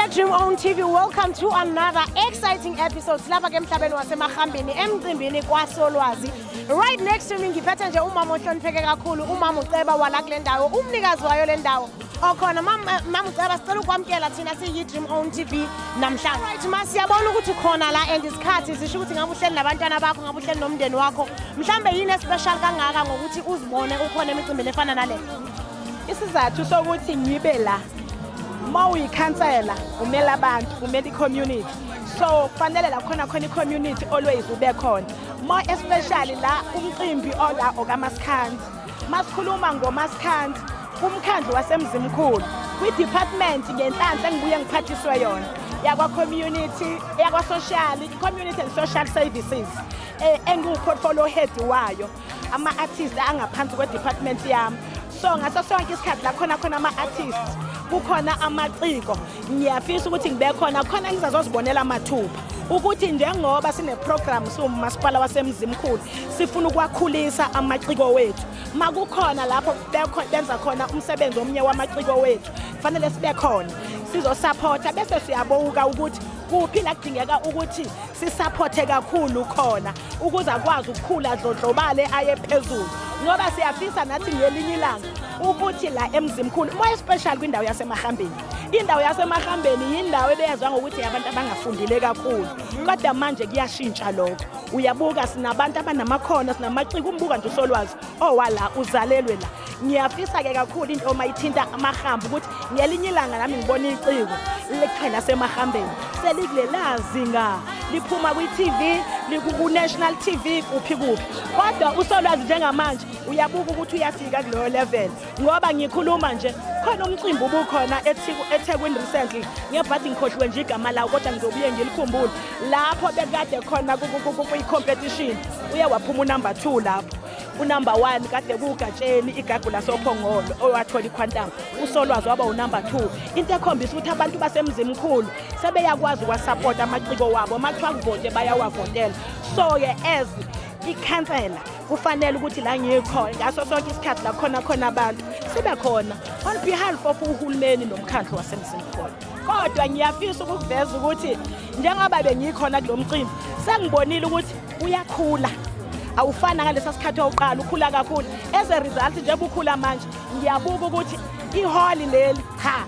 Dream On TV, welcome to another exciting episode. Silapha ke emhlabeni wasemahambeni emcimbini kwaSolwazi. Right next to me ngiphethe nje umama ohlonipheke kakhulu, umama uceba wala kule ndawo, umnikazi wayo le ndawo. Okhona mama uceba sicela ukwamkela thina siyi Dream On TV namhlanje. Right masiyabona ukuthi khona la and isikhathi zisho ukuthi ngabe uhleli nabantwana bakho, ngabe uhleli nomndeni wakho. Mhlambe yini especial kangaka ngokuthi uzibone ukhona emicimbini efana nale? Isizathu sokuthi ngibe la mawuyikhansela umela abantu umela i-community, so kufanele la khona i-community always ube khona, more especially la umcimbi ola okamaskandi. Masikhuluma ngomaskandi kumkhandlu wasemzimkhulu kwi-department ngenhlanhla engibuye ngiphathiswe yona yakwa-community, yakwa-social, community and social services, engiwu-portfolio head wayo, ama-artists angaphansi kwe-department yami. So ngaso sonke isikhathi la khona ama-artists, kukhona amaciko, ngiyafisa ukuthi ngibe khona ngizazozibonela amathuba ukuthi njengoba sine-program siwumasipala wasemzimkhulu sifuna ukwakhulisa amaciko wethu. Makukhona lapho benza khona umsebenzi omnye wamaciko wethu, kufanele sibe khona sizosupporta bese siyabuka ukuthi kuphi la kudingeka ukuthi sisupporte kakhulu khona ukuze akwazi ukukhula dlodlobale aye phezulu, ngoba siyafisa nathi ngelinye ilanga ukuthi la emzimkhulu more special kwindawo yasemahambeni. Indawo yasemahambeni yindawo ebeyazwa ngokuthi abantu abangafundile kakhulu, kodwa manje kuyashintsha lokho. Uyabuka sinabantu abanamakhono, sinamaciko, umbuka nje uSolwazi owala uzalelwe la. Ngiyafisa ke kakhulu into mayithinta amahambo ukuthi ngelinye ilanga nami ngibona iciko lekhela semahambeni selikulela zinga liphuma kwi-TV, liku-national TV, kuphi kodwa uSolwazi njengamanje uyabuka ukuthi uyafika kuleyo level, ngoba ngikhuluma nje khona umcimbi ubukhona eThekwini recently, ngebhathi ngikhohliwe nje igama lawo kodwa ngizobuye ngilikhumbule, lapho bekade khona kwi-competition uye waphuma unumber 2 lapho. Unumber 1 kade kuGatsheni igagu lasophongolo owathola iquantum, uSolwazi waba unumber 2. Into ekhombisa ukuthi abantu basemzimkhulu sebeyakwazi ukwasupport amaciko wabo, makuthiwa kuvote bayawavotela. So ke as ikhansela kufanele ukuthi la ngikhona ngaso sonke isikhathi la khona abantu sibe khona on behalf of uhulumeni nomkhandlu wasemzimkhulu. Kodwa ngiyafisa ukuveza ukuthi njengoba bengikhona kulomcimbi sengibonile ukuthi uyakhula, awufana ngalesa sikhathi oqala ukhula kakhulu. As a result nje bukhula manje ngiyabuka ukuthi iholi leli cha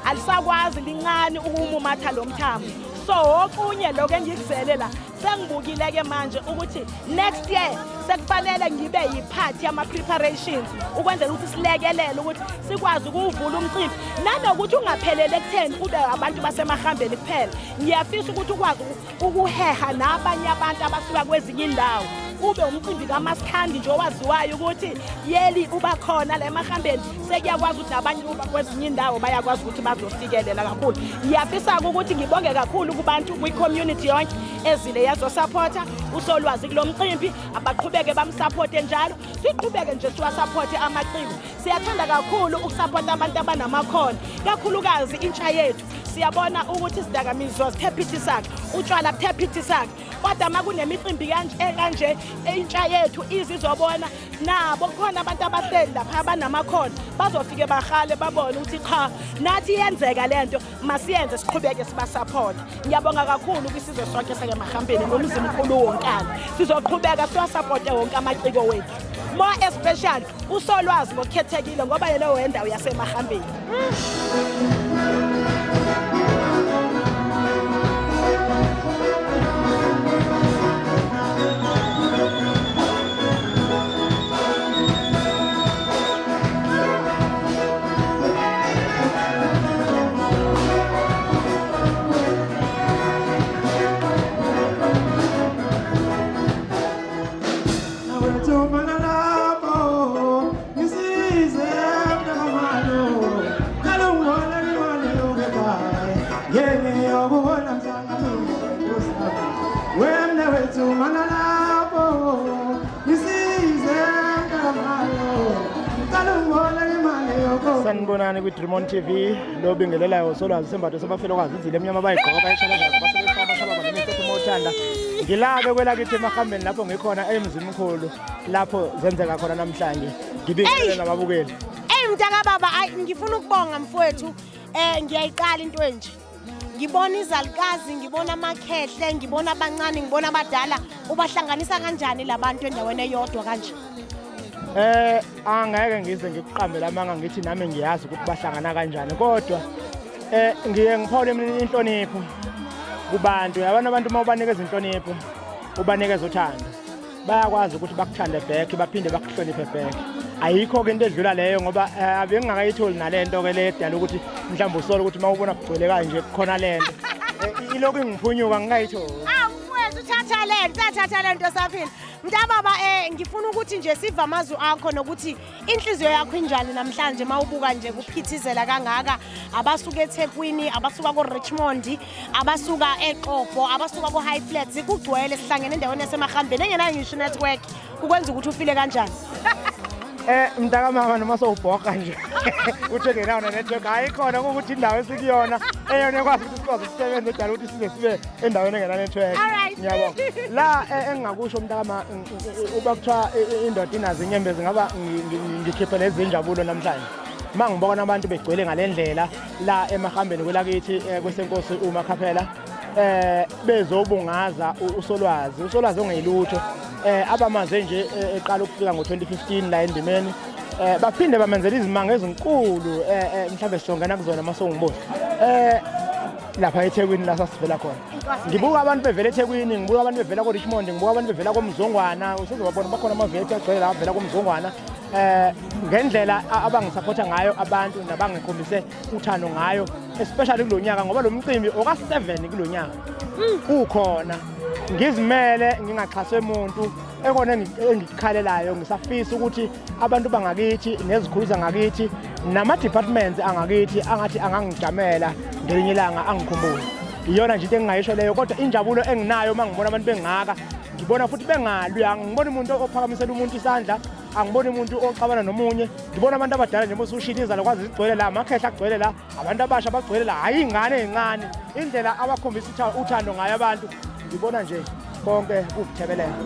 alisakwazi lincane ukumumatha lo mthamo. So okunye lokho engikuzele la sengibukile ke manje ukuthi next year sekufanele ngibe yiphathi yama preparations ukwenzela ukuthi silekelele ukuthi sikwazi ukuvula umcimbi, nanokuthi ungaphelele ekutheni kube abantu basemahambeni kuphela. Ngiyafisa ukuthi ukwazi ukuheha nabanye abantu abasuka kwezinye indawo, kube umcimbi kamaskandi nje owaziwayo ukuthi yeli uba khona la emahambeni, sekuyakwazi ukuthi nabanye kwezinye indawo bayakwazi ukuthi bazofikelela kakhulu. Ngiyafisa ukuthi ngibonge kakhulu kubantu kwi-community yonke ezile yazosupporta uSolwazi kulo mcimbi, abaqhubeke bamsupporte njalo, siqhubeke nje siwasupporte amaciko. Siyathanda kakhulu ukusupporta abantu abanamakhono, kakhulukazi intsha yethu. Siyabona ukuthi isidakamizwa sithephitisaka, utshwala buthephitisaka, kodwa makunemicimbi kanje intsha yethu izizobona nabo khona abantu abahleli lapha abanamakhono bazofike bahale babone ukuthi cha nathi yenzeka lento, masiyenze siqhubeke sibasupport. Ngiyabonga kakhulu kwisizwe sonke sakemahambeni nomzimkhulu wonkana, sizoqhubeka siwasupporte wonke amaciko wethu, more especially uSolwazi ngokukhethekile ngoba yena wendawo yasemahambeni. Sanibonani kwi-Dream On TV, lo bingelelayo uSolwazi sembatho sabafelokazi izile emnyama bayigqoka bayishalaza basebenzisa abashalaba nemisethi mothanda. Ngilabe kwelakithi emahambeni lapho ngikhona emzimkhulu lapho zenzeka khona namhlanje. Ngibingelele nababukeli. Mntaka baba ngifuna ukubonga mfowethu ngiyayiqala into enje ngibona izalukazi ngibona amakhehle ngibona abancane ngibona abadala ubahlanganisa kanjani labantu endaweni eyodwa kanje angeke ngize ngikuqambele amanga ngithi nami ngiyazi ukuthi bahlangana kanjani kodwa ngiye ngiphawule inhlonipho kubantu yabona abantu uma ubanikeza inhlonipho ubanikeza uthando bayakwazi ukuthi bakuthande back baphinde bakuhloniphe back ayikho ke into edlula leyo ngoba ave ngingakayitholi nalento ke ledala ukuthi mhlawumbe usole ukuthi mawubona kugcwele kanje khona lento ilokhu ngiphunyuka ngingayitholi mfowethu thatha lento saphila mntababa ngifuna ukuthi nje siva amazwi akho nokuthi inhliziyo yakho injani namhlanje mawubuka nje kuphithizela kangaka abasuka eThekwini abasuka ko-Richmond abasuka eXhobo abasuka ko-High Flats kugcwele sihlangene endaweni yasemahambeni engenayo ngisho network ukwenza ukuthi ufile kanjani mntakamama noma sowubhoka nje uthi ngenawo network ayikhona ukuthi indawo esikuyona eyona ekwazi ukuthi sikwazi ukusebenza edala ukuthi sibe endaweni engena network ngiyabonga la engingakusho mntakama uba kuthiwa indoda inazo inyembezi ngaba ngikhiphe lezi injabulo namhlanje mangibona abantu begcwele ngalendlela la emahambeni kwelakithi kwesenkosi uMakhaphela bezobungaza usolwazi ongeyilutho abamaze nje eqala ukufika ngo2015 la endimeni baphinde bamenzela izimanga ezinkulu mhlawumbe sihlongana kuzona masongibuza lapha eThekwini la sasivela khona ngibuka abantu bevela eThekwini ngibuka abantu bevela ko-Richmond ngibuka abantu bevela koMzongwana usuzobabona bakhona amavethi agcwele la bevela koMzongwana ngendlela abangisupporta ngayo abantu nabangikhombise uthando ngayo especially kulonyaka ngoba lo mcimbi oka7 kulonyaka ukhona ngizimele ngingaxhaswe umuntu ekona engikhalelayo ngisafisa ukuthi abantu bangakithi nezikhuluza ngakithi nama departments angakithi angathi angangijamela ngelinye ilanga angikhumbule iyona nje into engingayisho leyo kodwa injabulo enginayo mangibona abantu bengaka ngibona futhi bengalwi angibona umuntu ophakamisela umuntu isandla angibona umuntu oxabana nomunye ngibona abantu abadala nje bosushiliza lokwazi igcwele la amakhehla agcwele la abantu abasha bagcwele la hayi ingane ezincane indlela abakhombisa uthando ngayo abantu ngibona nje konke ukuthebelela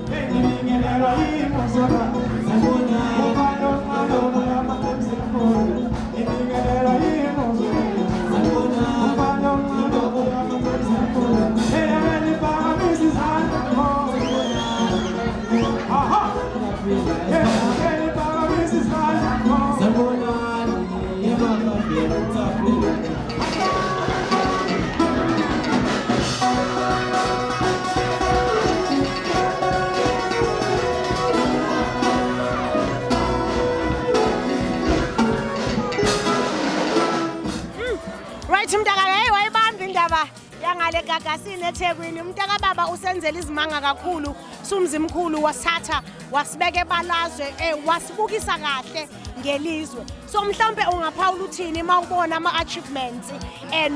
yangale gagasini eThekwini umntaka baba usenzela izimanga kakhulu sumzimkhulu wasithatha wasibeka ebalazwe wasibukisa kahle ngelizwe so mhlawumbe ungaphawula uthini mawubona ama-achievements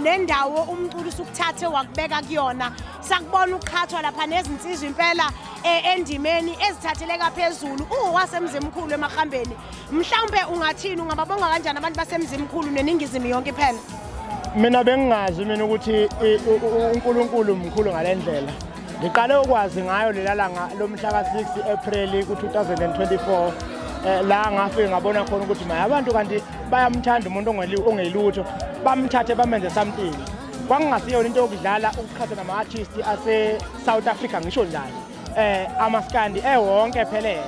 nendawo umculo usukuthathe wakubeka kuyona sakubona ukukhathwa lapha nezinsizwa impela endimeni ezithatheleka phezulu wasemzimkhulu emahambeni mhlawumbe ungathini ungababonga kanjani abantu basemzimkhulu neningizimu yonke phela mina bengingazi mina ukuthi uNkulunkulu mkhulu ngalendlela ngiqale ukwazi ngayo lelalanga lomhla ka6 April ku2024 la ngafike ngabona khona ukuthi manje abantu kanti bayamthanda umuntu ongeyilutho bamthathe bamenze something kwangasiyo into yokudlala ukukhatha nama-artist ase South Africa ngisho njalo amaskandi wonke phelele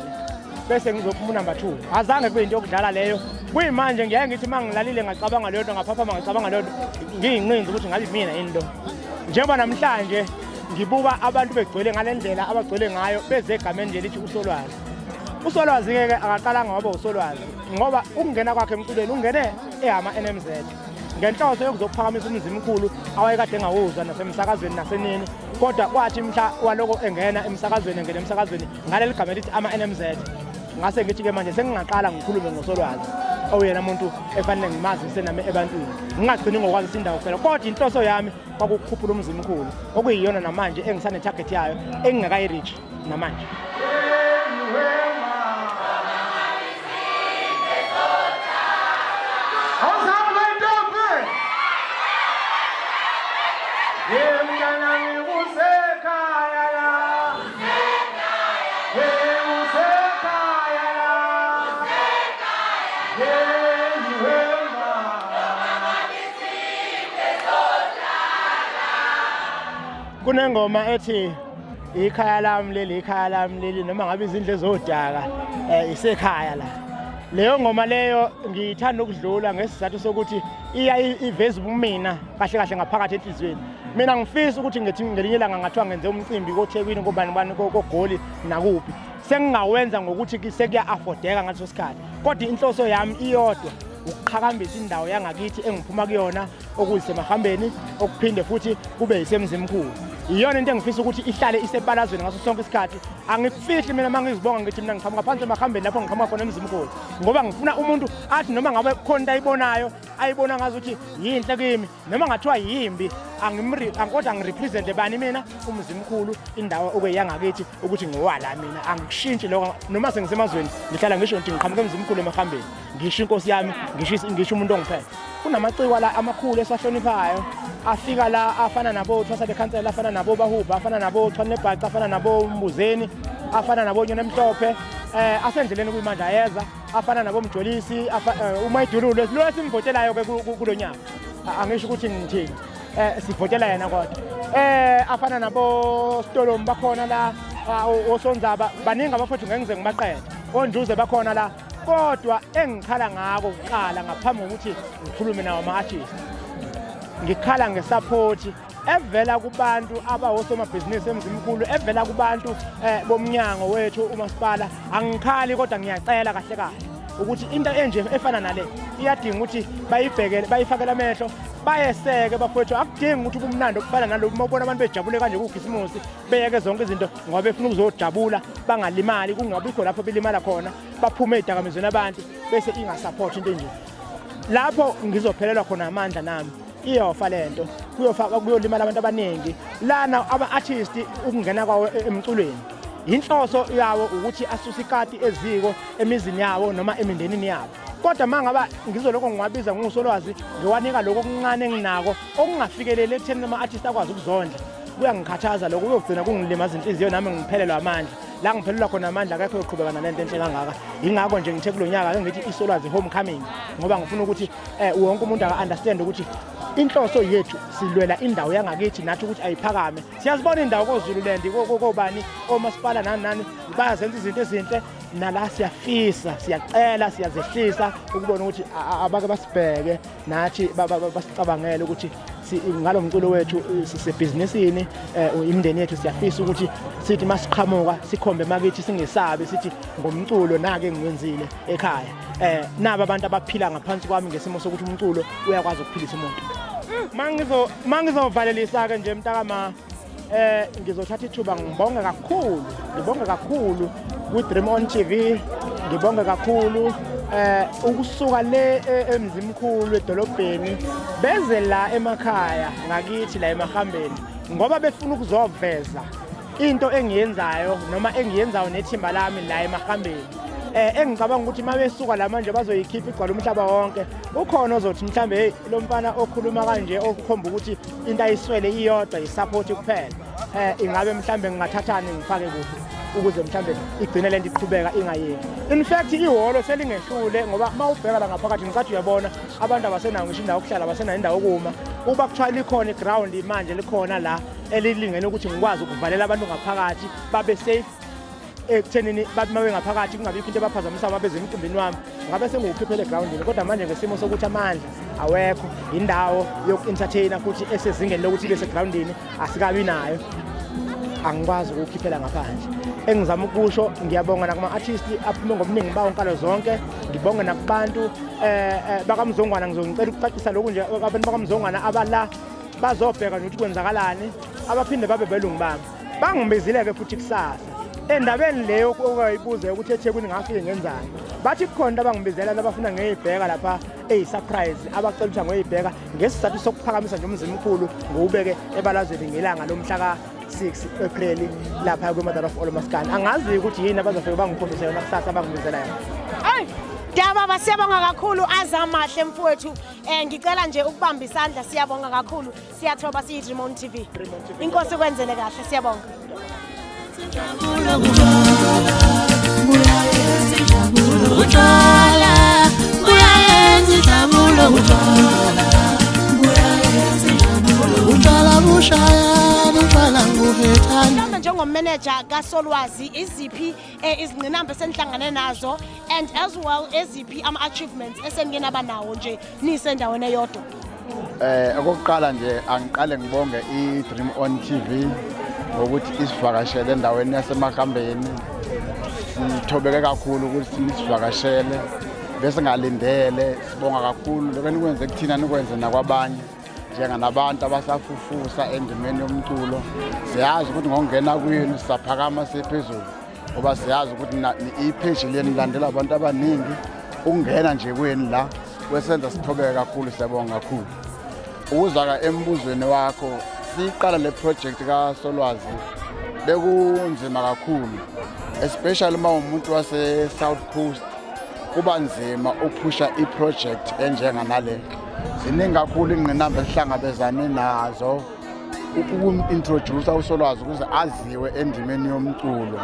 bese ngizophuma number 2 azange kube into yokudlala leyo kuyimanje ngiyaye ngithi mangilalile ngacabanga leyo nto ngaphaphama ngicabanga leyo ngiyinqinzi ukuthi ngabe mina yini lo njengoba namhlanje ngibuka abantu begcwele ngalendlela abagcwele ngayo beze egameni nje lithi usolwazi ke akaqalanga ngoba usolwazi ngoba ukungena kwakhe emculweni ungene ama-NMZ ngenhloso yokuzophakamisa umzimkhulu awayekade engawuzwa nasemsakazweni nasenini kodwa kwathi mhla waloko engena emsakazweni ngaleli gama lithi ama-NMZ ngase ngithi ke manje sengingaqala ngikhulume ngosolwazi oyena umuntu efanele ngimazise nami ebantwini ngingagcini ngokwazi indawo kuphela kodwa inhloso yami kwakukukhuphula umzimkhulu okuyiyona namanje engisane target yayo engingakayi-reach namanje kunengoma ethi ikhaya lami leli noma ngabe izindle zodaka isekhaya la. Leyo ngoma leyo ngithanda ukudlula ngesizathu sokuthi iya iveze ubumina kahle kahle ngaphakathi enhlizweni. Mina ngifisa ukuthi ngelinye ilanga ngathiwa ngenze umcimbi koThekwini kobani koGoli nakuphi. Sengingawenza ngokuthi sekuya affordeka ngaleso sikhathi. Kodwa inhloso yami iyodwa ukuqhakambisa indawo yangakithi engiphuma kuyona okuyisemahambeni okuphinde futhi kube yisemzimkhulu. Iyona into engifisa ukuthi ihlale isepalazweni ngaso sonke isikhathi. Angikufihli mina mangizibonga ngithi mina ngiqhamuka phansi emahambeni lapho ngiqhamuka khona emzimkhulu. Ngoba ngifuna umuntu athi noma ngabe khona into ayibonayo ayibona ngazi ukuthi yinhle kimi noma ngathiwa yimbi kodwa ngirepresent bani mina umzimkhulu indawo okuyangakithi ukuthi ngiwala mina angikushintshi lokho noma sengisemazweni ngihlala ngisho ukuthi ngiqhamuka emzimkhulu emahambeni ngisho inkosi yami ngisho umuntu ongiphethe. Kunamaciko la amakhulu esahloniphayo afika la afana nabo Thwasa lekhansela afana nabo Bahuba afana nabo Thwanebhaca afana nabo Mbuzeni afana nabo Nyoni Emhlophe asendleleni kuyimandla yeza afana nabo Mjolisi uMayidurulo lo esimvotelayo ke kulonyaka angisho ukuthi ngithini sivotela yena kodwa afana nabo Stolom bakhona la osonzaba baningi abafowethu ngengize ngibaqede onjuze bakhona la kodwa engikhala ngako uqala ngaphambi kokuthi ngikhulume nawo ama-artist ngikhala ngesupport evela kubantu abawosomabhizinisi emzimkhulu evela kubantu bomnyango wethu umasipala angikhali kodwa ngiyacela kahle kahle ukuthi into enje efana nale iyadinga ukuthi bayifakela amehlo bayeseke bafowethu akudingi ukuthi kumnandi okufana nalobu mawubona abantu bejabule kanje kuKhisimusi beyeke zonke izinto ngoba befuna ukuzojabula bangalimali kungabikho lapho belimala khona baphume ezidakamizweni abantu bese ingasupport into enje lapho ngizophelelwa khona amandla nami iyofa lento kuyolimala abantu abaningi lana ama-artist ukungena kwawo emculweni inhloso yawo ukuthi asuse ikati eziko emizini yawo noma emindenini yabo kodwa mangaba ngizoloko ngiwabiza ngusolwazi ngiwanika lokho okuncane enginako okungafikelele ekutheni ama-artist akwazi ukuzondla kuyangikhathaza lokho kuyogcina kungilimaza inhliziyo nami ngiphelelwa amandla la ngiphelelwa khona amandla akekho yoqhubeka nalento enhle kangaka ingakho nje ngithe kulonyaka ke ngithi isolwazi homecoming ngoba ngifuna ukuthi wonke umuntu aka-understand ukuthi inhloso yethu silwela indawo yangakithi nathi ukuthi ayiphakame siyazibona indawo koZululand kobani omasipala nani bayazenza izinto ezinhle nala siyafisa siyacela siyazehlisa ukubona ukuthi abake basibheke nathi basicabangele ukuthi ngalo mculo wethu sisebhizinisini imindeni yethu siyafisa ukuthi sithi masiqhamuka sikhombe makithi singesabi sithi ngomculo nake ngiwenzile ekhaya naba abantu abaphila ngaphansi kwami ngesimo sokuthi umculo uyakwazi ukuphilisa umuntu mangizovalelisa ke nje mntakama ngizothatha ithuba ngibonge kakhulu kuDream On TV ngibonge kakhulu ukusuka le emzimkhulu edolobheni beze la emakhaya ngakithi la emahambeni ngoba befuna ukuzoveza into engiyenzayo noma engiyenzayo nethimba lami la emahambeni engicabanga ukuthi mabesuka la manje bazoyikhipha igcwala umhlaba wonke ukhona ozothi mhlambe hey lo mfana okhuluma kanje okukhomba ukuthi into ayiswele iyodwa isupport kuphela ingabe mhlambe ngingathathani ngifake kuphi ukuze mhlambe igcine lento iqhubeka ingayeki in fact ihholo selingehlule ngoba mawubheka la ngaphakathi ngicathi uyabona abantu abasenayo ngisho indawo okuhlala abasenayo indawo okuma uba kuthiwa likhona iground manje likhona la elilingene ukuthi ngikwazi ukuvalela abantu ngaphakathi babe safe ekuthenini bathi mabe ngaphakathi kungabikho into ebaphazamisa babeze emcimbini wami ngabe sengukhiphele groundini kodwa manje ngesimo sokuthi amandla awekho indawo yoku-entertainer futhi esezingeni lokuthi ibe segroundini asikabi nayo angikwazi ukukhiphela ngaphandle engizama ukusho ngiyabonga nakuma-artist aphume ngobuningi bawo nkalo zonke ngibonge nakubantu bakamzongwana ngizongicela ukucacisa lokhu nje abantu bakamzongwana abala bazobheka ukuthi kwenzakalani abaphinde babe belungu bami bangibizile-ke futhi kusasa endabeni leyo okuyibuza ukuthi eThekwini ngafike ngenzani bathi kukhona abangibizela labafuna ngeyibheka lapha surprise abacela ukuthi ngoyibheka ngesizathu sokuphakamisa nje umzimkhulu ngowubeke ebalazweni ngelanga lomhla ka-6 April lapha kweMother of All Maskandi angazi ukuthi yini abazofike bangikhombise yona kusasa abangibizela yona. Dababa siyabonga kakhulu azamahle mfowethu ngicela nje ukubamba isandla siyabonga kakhulu siyathoba siyi-Dream On TV inkosi kwenzele kahle siyabonga. Utala bushaya, utala njengomanager kaSolwazi iziphi izingqinamba esenihlangane nazo and as well eziphi ama-achievements esengenaba nawo nje nisendaweni eyodwa? Okokuqala nje angiqale ngibonge iDream On TV ngokuthi isivakashele endaweni yaseMakhambeni. Sithobeke kakhulu ukuthi nisivakashele bese ngalindele sibonga kakhulu lokho nikwenze kuthina nikwenze nakwabanye njenganabantu abasafufusa endimeni yomculo. Siyazi ukuthi ngokungena kwenu sisaphakama sephezulu ngoba siyazi ukuthi ipage leni landela abantu abaningi ukungena nje kwenu la kwesenza sithobeke kakhulu. Siyabonga kakhulu. Ukuzaka embuzweni wakho siqala le project kaSolwazi bekunzima kakhulu, especially uma umuntu wase South Coast kuba nzima ukuphusha iproject enjenganale. Ziningi kakhulu ingqinamba esihlangabezane nazo uku-introduce uSolwazi ukuze aziwe endimeni yomculo,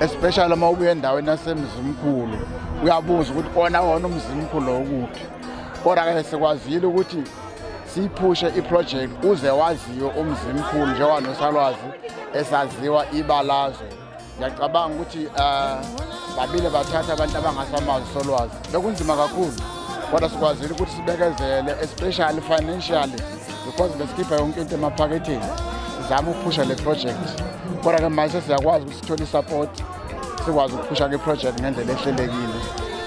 especially uma ubuye endaweni yasemzimkhulu uyabuza ukuthi kona umzimkhulu ukuphi. Kodwa-ke sikwazile ukuthi siphushe iproject uze waziwe umzimkhulu njengoba noSolwazi esaziwa ibalazwe. Ngiyacabanga ukuthi babile bathatha abantu abangasamazi uSolwazi bekunzima kakhulu, kodwa sikwazile ukuthi sibekezele especially financially because besikhipha yonke into emaphaketheni sizama ukuphusha le project. Kodwa-ke manje siyakwazi ukuthi sithole isupport sikwazi ukuphusha ke project ngendlela ehlelekile.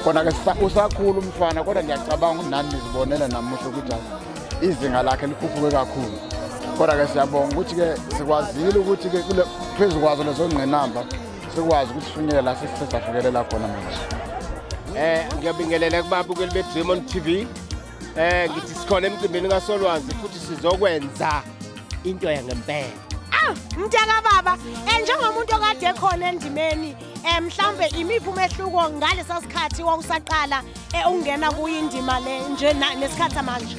Kodwa-ke usakhulu umfana, kodwa ngiyacabanga ukuthi nani nizibonela namuhla ukuthi izinga lakhe likhuphuke kakhulu. Kodwa-ke siyabonga ukuthi-ke sikwazile ukuthi-ke phezu kwazo lezo ngqinamba sikwazi ukuthi sifinyele la sesafikelela khona manje. Ngiyabingelela kubabukeli beDream On TV. Ngithi sikhona emcimbini kaSolwazi futhi sizokwenza into yangempela. Mntaka baba, njengomuntu okade khona endimeni, mhlambe imiphi umehluko ngalesa sikhathi wawusaqala ungena kuyindima le nje nesikhathi manje?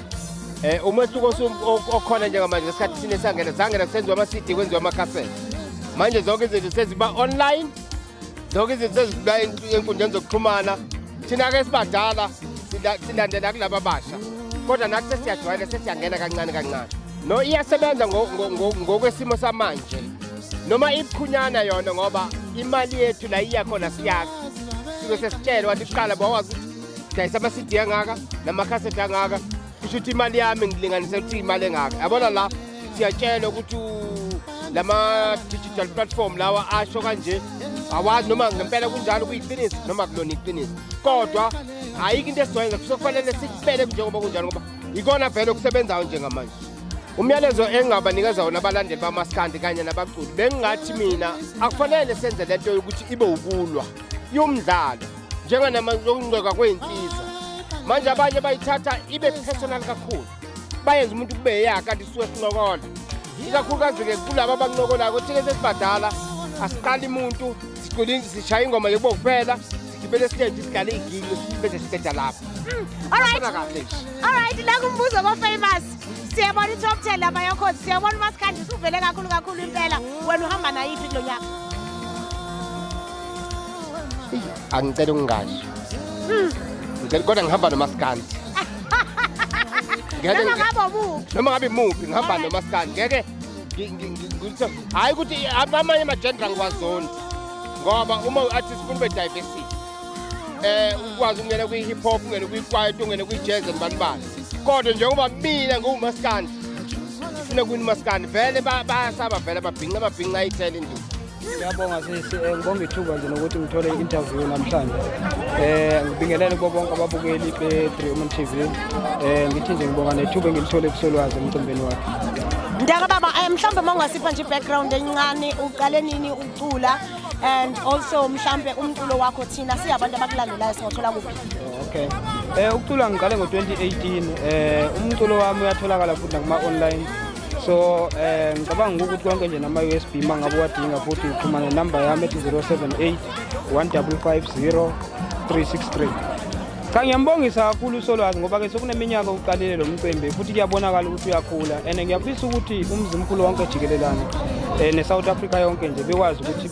Umehluko okhona njengamanje ngesikhathi sine sangena zangena kusenziwa ama-CD kwenziwa ama-cassette. Manje zonke izinto seziba online, zonke izinto seziba enkundleni zokuxhumana. Thina-ke sibadala silandela kulaba abasha, kodwa nathi sesiyajwayela sesiyangena kancane kancane. No iyasebenza ngokwesimo samanje noma iqhunyana yona ngoba imali yethu la iya khona siyazi. Sike sesitshela wathi kuqala bawazi ukuthi dayisa ama-CD angaka nama-cassette angaka, kusho ukuthi imali yami ngilinganise ukuthi imali engaka. Yabona la siyatshela ukuthi lama-digital platform lawa asho kanje awazi noma ngempela kunjalo kuyiqiniso noma kulona iqiniso, kodwa ayikho into esizoyenza kufanele sikubele njengoba kunjalo ngoba ikona vele okusebenzayo njengamanje. Umyalezo engingabanikeza wona abalandeli bamaskandi kanye nabaculi bengingathi mina akufanele senze lento yokuthi ibe ukulwa yomdlalo njenganamazokungcweka kwey'nsiza. Manje abanye bayithatha ibe personal kakhulu, bayenza umuntu kube yakhe kanti isuke sincokola. Ikakhulukazi-ke kulaba abancokolayo thike sesibadala asiqali umuntu sishaya ingoma yebo kuphela sigibele esiteji sidlale iy'ginqi bese siqeda lapho. Alright, la kumbuzo ko-Famous siyabona i-top 10 lapha yakhozi, siyabona uMaskandi usuvele kakhulu impela. Wena uhamba nayiphi kulo nyaka? Angicela ukungasho kodwa ngihamba noMaskandi. Noma ngabe muphi ngihamba noMaskandi. Ngeke hayi ukuthi amanye amajendra ngiwazondi ngoba uma u-artist ufuna ube diversity, ukwazi ukungena kwi-hip hop, ungene kwi-kwaito, ungene kwi-jazz nibanibani. Kodwa njengoba mina nguMaskandi ngifuna kuyini uMaskandi vele bayasaba vele amabhinqa ayithele induku. Ngiyabonga ngibonga ithuba nje nokuthi ngithole i-interview namhlanje. Ngibingelele kubo bonke ababukeli beDream On TV. Ngithi nje ngibonga nethuba engilithole kuSolwazi emcimbini wakhe. Mntaka baba, mhlambe mangasipha nje i-background encane, uqale nini ucula and also mhlambe umculo wakho thina siyabantu abakulandelayo singothola kuphi? Okay. Ukucula ngiqale ngo-2018. Umculo wami uyatholakala futhi nakuma-online. So ngicabanga ukuthi konke nje nama-USB mangabe wadinga futhi uxhumana nenamba yami ethi 078 155 0363. Cha, ngiyambongisa kakhulu uSolwazi ngoba-ke sokuneminyaka uqalile lo mcimbi futhi kuyabonakala ukuthi uyakhula and ngiyafisa ukuthi umzimkhulu wonke jikelelana ne-South Africa yonke nje bekwazi ukuthi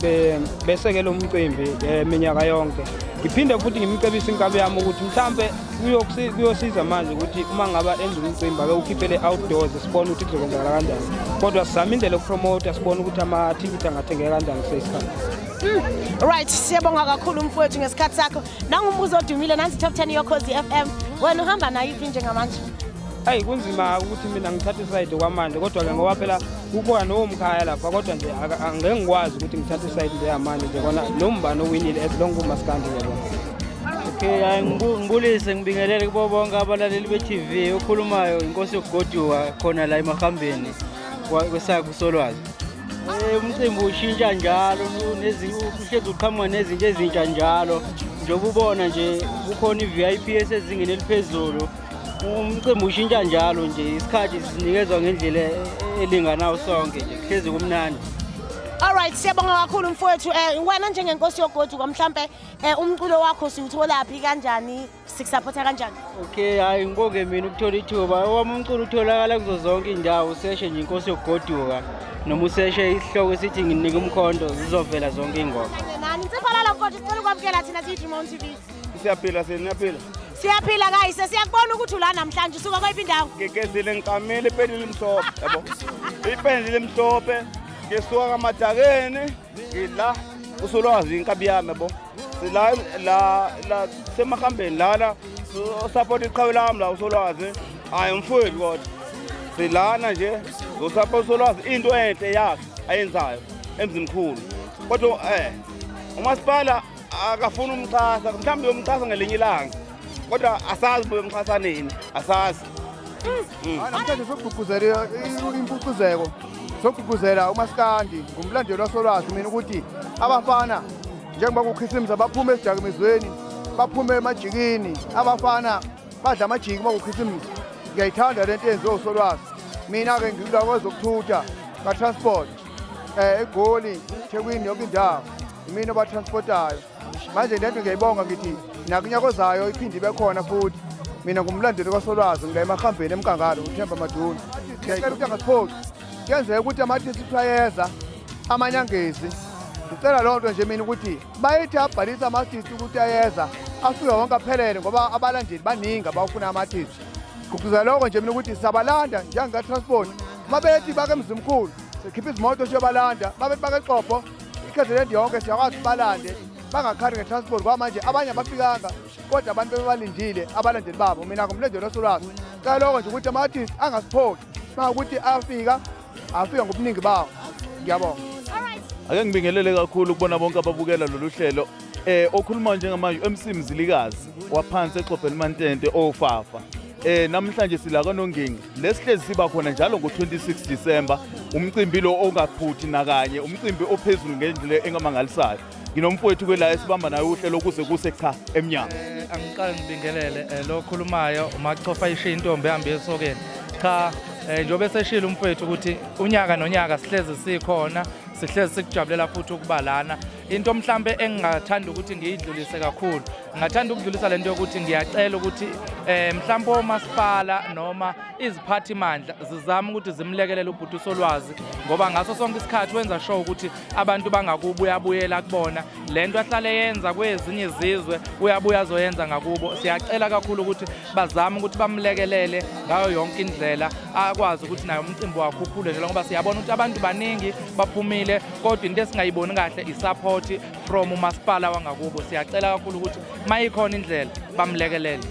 beseke lo mcimbi minyaka yonke. Ngiphinde futhi ngimcebisa inkabi yami ukuthi mhlambe kuyosiza manje ukuthi uma ngaba enza umcimbi ake ukhiphele outdoors sibone ukuthi kuzokwenzakala kanjani kodwa sizama indlela yokupromote sibone ukuthi ama-ticket angathengeka kanjani kuseyisikhathi. Right, siyabonga kakhulu mfowethu ngesikhathi sakho. Nangumbuzo odumile nansi top 10 yoKhozi FM. Wena uhamba nayiphi njengamanje? Hayi kunzima ukuthi mina ngithathe iside kwamanje kodwa-ke ngoba phela kukhona nowomkhaya lapha kodwa nje angeke ngikwazi ukuthi ngithathe iside njeyamanje nje kona nombani owinile as long kumaskandi ngiyabona. Okay, hayi ngibulise ngibingelele kubo bonke abalaleli be-TV okhulumayo inkosi yokugoduka khona la emahambeni kwesakho Solwazi. Umcimbi ushintsha njalo uhlezi uqhamuka nezinto ezintsha njalo njengoba ubona nje kukhona i-VIP esezingeni eliphezulu. Umcimbi ushintsha njalo nje isikhathi sinikezwa ngendlela elinganayo sonke nje kuhlezi kumnandi. Alright, siyabonga kakhulu mfowethu. Wena njengenkosi yogoduka mhlambe umculo wakho siwutholaphi kanjani? Sikusupport kanjani? Okay, hayi ngibonge mina ukuthola ithuba. Wami umculo utholakala kuzo zonke indawo useshe nje inkosi yokugoduka noma useshe isihloko esithi nginike umkhondo zizovela zonke ingoma. Nani siphalala mfowethu sicela ukwamukela thina siyi-Dream TV. Siyaphila siyaphila. Siyaphila guys, siyakubona ukuthi ula namhlanje usuka kweyiphi indawo? Ngikezile ngiqamile ipendile imhlophe yabo. Ipendile imhlophe ngesuka kaMadakeni ngidla uSolwazi inkabi yami yabo. La semahambeni la support iqhawe lami la uSolwazi. Hayi mfowethu kodwa. Silana nje usupport uSolwazi into enhle yakhe ayenzayo emzimkhulu. Kodwa umasipala akafuna umchasa mhlawumbe uyomchasa ngelinye ilanga. Kodwa asazi boyomchasa nini asazi. Namhlanje sokugqugquzela impucuzeko sokugqugquzela umaskandi ngumlandeli waSolwazi mina ukuthi abafana njengoba kukhisimuza abaphume esidakamizweni baphume emajikini abafana badla amajiki uma kukhisimuza ngiyayithanda lento yenziwe uSolwazi mina ke ngilula kwezokuthutha ka-transport eGoli Thekwini yonke indawo mina abatransportayo manje lento ngiyayibonga ngithi nakunyakozayo iphinde ibe khona futhi mina ngumlandeli kaSolwazi ngila emahambeni emkangalo uThemba Maduna ngiyacela ukuthi angasiphoqi kuyenzeka ukuthi amathisi ayeza amanyangezi ngicela lonto nje mina ukuthi bayithi abhalisa amathisi ukuthi ayeza afike wonke aphelele ngoba abalandeli baningi abafuna amathisi ngigqugquzela lokho nje mina ukuthi sabalanda njengaka-transport mabethi bake emzimkhulu sikhipha izimoto nje balanda babethi bake eXhopho ikhezelenti yonke siyakwazi balande bangakhali nge-transport ngoba manje abanye abafikanga kodwa abantu bebalindile abalandeli babo mina ngumlandeli waSolwazi cela lokho nje ukuthi amathisi angasiphoqi ukuthi afika ngobuningi bawo ngiyabonga. Ake ngibingelele kakhulu ukubona bonke ababukela lolu hlelo okhuluma njengamanje MC Mzilikazi waphansi eXhobheni Mantente ofafa namhlanje sila kaNongingi lesihlezi siba khona njalo ngo26 December umcimbi lo ongaphuthi nakanye umcimbi ophezulu ngendlela engamangalisayo nginomfowethu kwela esibamba naye uhlelo kuze kuse cha emnyama. Angiqala ngibingelele lo khulumayo uMachofa ishiya intombi ehamba esokeni cha njobe seshila umfowethu ukuthi unyaka nonyaka sihlezi sikhona sihlezi sikujabulela futhi ukuba lana into mhlambe engingathanda ukuthi ngiyidlulise kakhulu ngingathanda ukudlulisa lento yokuthi ngiyacela ukuthi mhlambe omasipala noma iziphathimandla zizama ukuthi zimlekelele ubhuti uSolwazi ngoba ngaso sonke isikhathi wenza show ukuthi abantu bangakubuyabuyela kubona lento ahlale yenza kwezinye izizwe uyabuya azoyenza ngakubo siyacela kakhulu ukuthi bazame ukuthi bamlekelele ngayo yonke indlela akwazi ukuthi nayo umcimbi wakhe ukhule nje ngoba siyabona ukuthi abantu baningi baphumile kodwa into esingayiboni kahle isupport from umasipala wangakubo siyacela kakhulu ukuthi mayikhona indlela bamlekelele.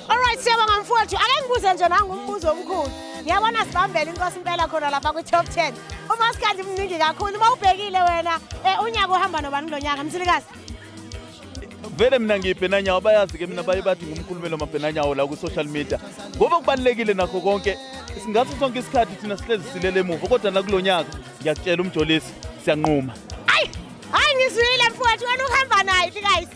Alright, siyabonga mfowethu. Ake ngibuze nje nangumbuzo omkhulu. Ngiyabona sibambela inkosi impela khona lapha ku-top 10. Umaskandi mningi kakhulu. Uma ubhekile wena unyaka uhamba nobani kulonyaka Mzilikazi? Vele mina ngiyibhenanyawo bayazi ke mina bathi ngumkhulumelo mabhenanyawo la ku social media. Ngoba kubalekile nakho konke singathi sonke isikhathi thina sihlezi silele emuva kodwa nakulonyaka ngiyakutshela umjolisi siyanquma. Hayi ngizwile mfowethu wena uhamba naye guys.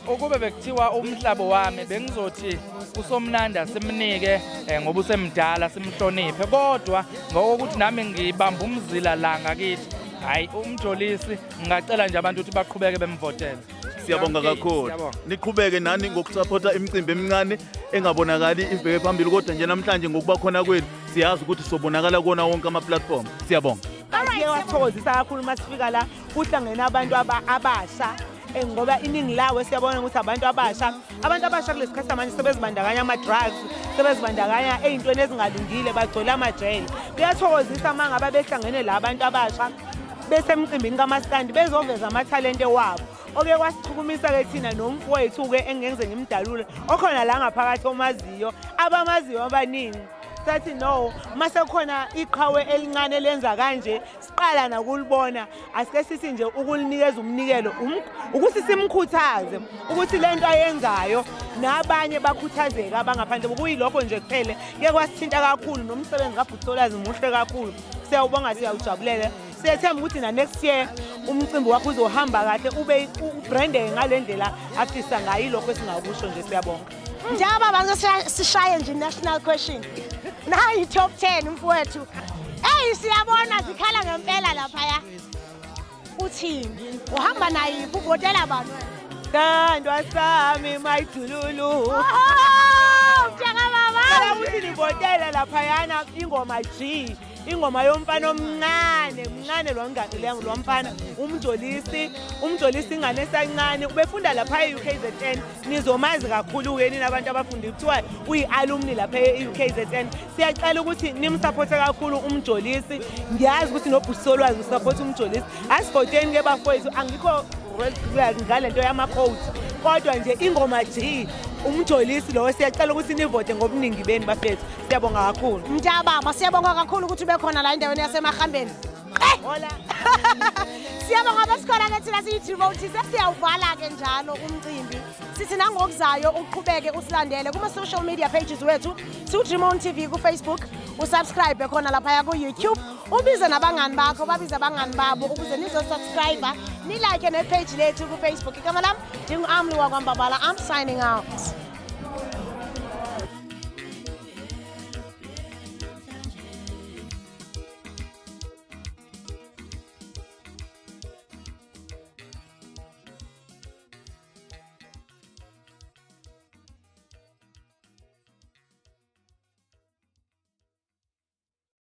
Ukube bekuthiwa umhlabo wami bengizothi usomnanda simnike ngoba usemdala simhloniphe kodwa ngokuthi nami ngibamba umzila la ngakithi hayi umjolisi ngingacela nje abantu ukuthi baqhubeke bemvotele. Siyabonga kakhulu niqhubeke nani ngokusupporta imicimbi emincane engabonakali iveke phambili kodwa nje namhlanje ngokuba khona kwenu siyazi ukuthi sobonakala kona wonke ama platform siyabonga. Ngiyathokozisa kakhulu masifika la kuhlangene abantu abasha ngoba iningi lawo siyabona ukuthi abantu abasha kulesikhathi samanje sebezibandakanya ama-drugs, sebezibandakanya ey'ntweni ezingalungile, bagcwele amajele. Kuyathokozisa uma ngabe behlangene la abantu abasha besemcimbini kamaskandi bezoveza amathalente wabo. Oke kwasichukumisa-ke thina nomfowethu-ke engengize ngimdalule okhona la ngaphakathi omaziyo, abamaziyo abaningi. Sathi no, mase khona iqhawe elincane lenza kanje, siqala nakulibona, asike sithi nje ukulinikeza umnikelo ukuthi simkhuthaze ukuthi lento ayenzayo nabanye bakhuthazeka abangaphandle. Kuyilokho nje kuphele ke kwasithinta kakhulu, nomsebenzi kaBhutisolazi muhle kakhulu. Siyawubonga, siyawujabulele. Siyethemba ukuthi na next year umcimbi wakho uzohamba kahle, ube ubrandeke ngale ndlela afisa ngayo. Ilokho esingakusho nje, siyabonga. Njengoba bangeke sishaye nje national question. Nayi top 10 mfowethu. Siyabona zikhala ngempela laphaya. Uthini? Uhamba naye uvotela abantu. Tandwa sami mayithululu. Baba. Uthi nivotela laphayana ingoma G. Ingoma yomfana omncane lwangaqileyo lomfana umjolisi ingane esancane ubefunda lapha e-UKZN. Nizomazi kakhulu-ke nina abantu abafunda kuthiwa uyi-alumni lapha e-UKZN. Siyacela ukuthi nimsupporte kakhulu umjolisi. Ngiyazi ukuthi noBhutisolazi usupport umjolisi. Asivoteni-ke bafowethu, angikho ngale nto yama-code, kodwa nje ingoma G umjolisi lo siyacela ukuthi nivote ngobuningi beni bafethu. Siyabonga kakhulu. Mntababa, siyabonga kakhulu ukuthi ube khona la endaweni yaseMahambeni. Hola. Siyabonga besikhona-ke thina siyi-Dream sesiyawuvala-ke njalo umcimbi. Sithi nangokuzayo uqhubeke usilandele kuma-social media pages wethu, Dream TV ku-Facebook, usubscribe khona laphaya ku-YouTube, ubize nabangani bakho, babize abangani babo ukuze nizosubscribe, nilike nepage lethu ku-Facebook. Igama lami ndingu-Amli wakwaMbabala. I'm signing out.